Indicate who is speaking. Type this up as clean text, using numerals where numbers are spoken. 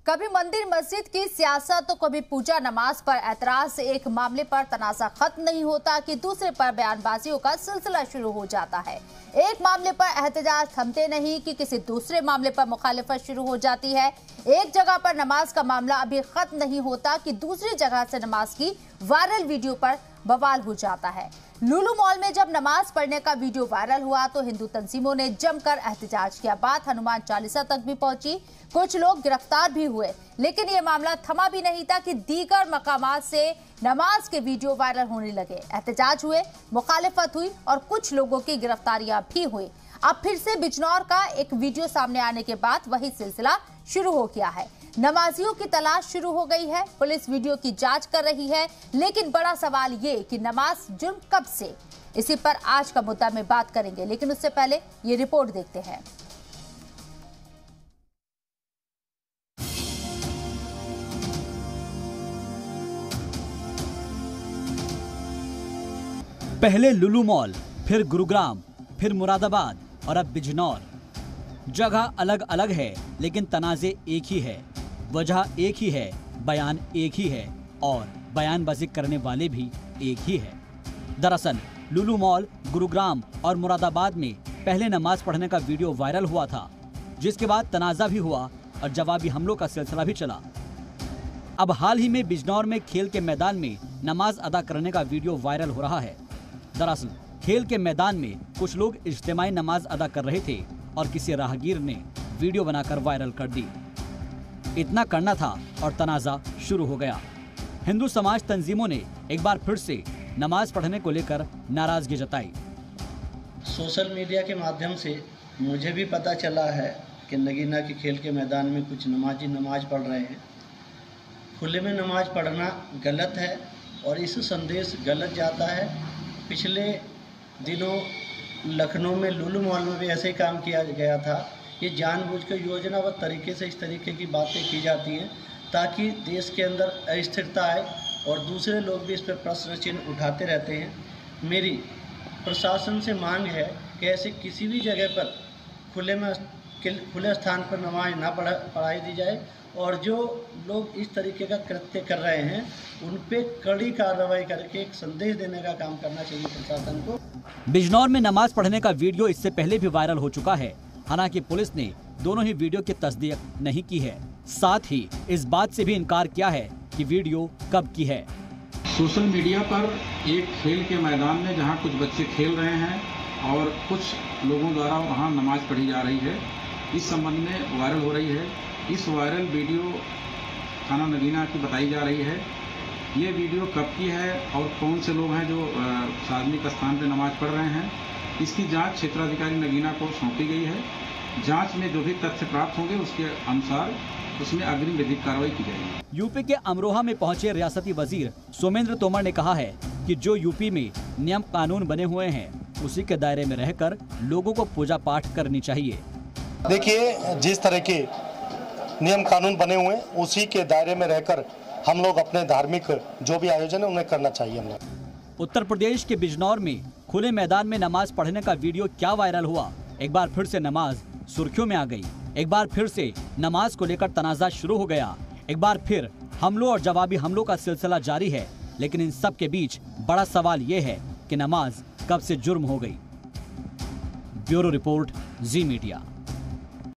Speaker 1: कभी मंदिर मस्जिद की सियासत तो कभी पूजा नमाज पर ऐतराज से एक मामले पर तनाज़ा खत्म नहीं होता कि दूसरे पर बयानबाजियों का सिलसिला शुरू हो जाता है। एक मामले पर एहतजाज थमते नहीं कि किसी दूसरे मामले पर मुखालिफत शुरू हो जाती है। एक जगह पर नमाज का मामला अभी खत्म नहीं होता कि दूसरी जगह से नमाज की वायरल वीडियो पर बवाल हो जाता है। लुलु मॉल में जब नमाज पढ़ने का वीडियो वायरल हुआ तो हिंदू तंजीमों ने जमकर एहतजाज किया। बात हनुमान चालीसा तक भी पहुंची, कुछ लोग गिरफ्तार भी हुए, लेकिन ये मामला थमा भी नहीं था कि दीगर मकामात से नमाज के वीडियो वायरल होने लगे। एहतजाज हुए, मुखालिफत हुई और कुछ लोगों की गिरफ्तारियां भी हुई। अब फिर से बिजनौर का एक वीडियो सामने आने के बाद वही सिलसिला शुरू हो गया है। नमाजियों की तलाश शुरू हो गई है। पुलिस वीडियो की जांच कर रही है, लेकिन बड़ा सवाल ये कि नमाज जुर्म कब से, इसी पर आज का मुद्दा में बात करेंगे। लेकिन उससे पहले ये रिपोर्ट देखते हैं।
Speaker 2: पहले लुलु मॉल, फिर गुरुग्राम, फिर मुरादाबाद और अब बिजनौर। जगह अलग अलग है लेकिन तनाज़े एक ही है, वजह एक ही है, बयान एक ही है और बयानबाजी करने वाले भी एक ही है। दरअसल लुलु मॉल, गुरुग्राम और मुरादाबाद में पहले नमाज पढ़ने का वीडियो वायरल हुआ था, जिसके बाद तनाज़ा भी हुआ और जवाबी हमलों का सिलसिला भी चला। अब हाल ही में बिजनौर में खेल के मैदान में नमाज अदा करने का वीडियो वायरल हो रहा है। दरअसल खेल के मैदान में कुछ लोग इज्तिमाई नमाज अदा कर रहे थे और किसी राहगीर ने वीडियो बनाकर वायरल कर दी। इतना करना था और तनाज़ा शुरू हो गया। हिंदू समाज तंजीमों ने एक बार फिर से नमाज पढ़ने को लेकर नाराजगी जताई।
Speaker 3: सोशल मीडिया के माध्यम से मुझे भी पता चला है कि नगीना के खेल के मैदान में कुछ नमाजी नमाज पढ़ रहे हैं। खुले में नमाज पढ़ना गलत है और इस संदेश गलत जाता है। पिछले दिनों लखनऊ में लुलु मॉल में भी ऐसे ही काम किया गया था। ये जानबूझकर योजनाबद्ध तरीके से इस तरीके की बातें की जाती हैं ताकि देश के अंदर अस्थिरता आए और दूसरे लोग भी इस पर प्रश्न चिन्ह उठाते रहते हैं। मेरी प्रशासन से मांग है कि ऐसे किसी भी जगह पर खुले स्थान पर नमाज ना पढ़ाई दी जाए और जो लोग इस तरीके का कृत्य कर रहे हैं उन पे कड़ी कार्रवाई करके एक संदेश देने का काम करना चाहिए प्रशासन को।
Speaker 2: बिजनौर में नमाज पढ़ने का वीडियो इससे पहले भी वायरल हो चुका है। हालांकि पुलिस ने दोनों ही वीडियो की तस्दीक नहीं की है, साथ ही इस बात से भी इनकार किया है कि वीडियो कब की है।
Speaker 4: सोशल मीडिया पर एक खेल के मैदान में जहां कुछ बच्चे खेल रहे हैं और कुछ लोगों द्वारा वहां नमाज पढ़ी जा रही है, इस संबंध में वायरल हो रही है। इस वायरल वीडियो थाना नगीना की बताई जा रही है। ये वीडियो कब की है और कौन से लोग हैं जो सार्वजनिक स्थान पर नमाज पढ़ रहे हैं, इसकी जांच क्षेत्राधिकारी नगीना को सौंपी गई है। जांच में जो भी तथ्य प्राप्त होंगे उसके अनुसार उसमें अग्रिम विधिक कार्रवाई की जाएगी।
Speaker 2: यूपी के अमरोहा में पहुंचे रियासती वजीर सोमेंद्र तोमर ने कहा है कि जो यूपी में नियम कानून बने हुए हैं उसी के दायरे में रहकर लोगों को पूजा पाठ करनी चाहिए।
Speaker 5: देखिए, जिस तरह के नियम कानून बने हुए हैं उसी के दायरे में रहकर हम लोग अपने धार्मिक जो भी आयोजन है उन्हें करना चाहिए। हम लोग
Speaker 2: उत्तर प्रदेश के बिजनौर में खुले मैदान में नमाज पढ़ने का वीडियो क्या वायरल हुआ। एक बार फिर से नमाज सुर्खियों में आ गई। एक बार फिर से नमाज को लेकर तनाज़ा शुरू हो गया। एक बार फिर हमलों और जवाबी हमलों का सिलसिला जारी है। लेकिन इन सब के बीच बड़ा सवाल ये है कि नमाज कब से जुर्म हो गई। ब्यूरो रिपोर्ट, जी मीडिया।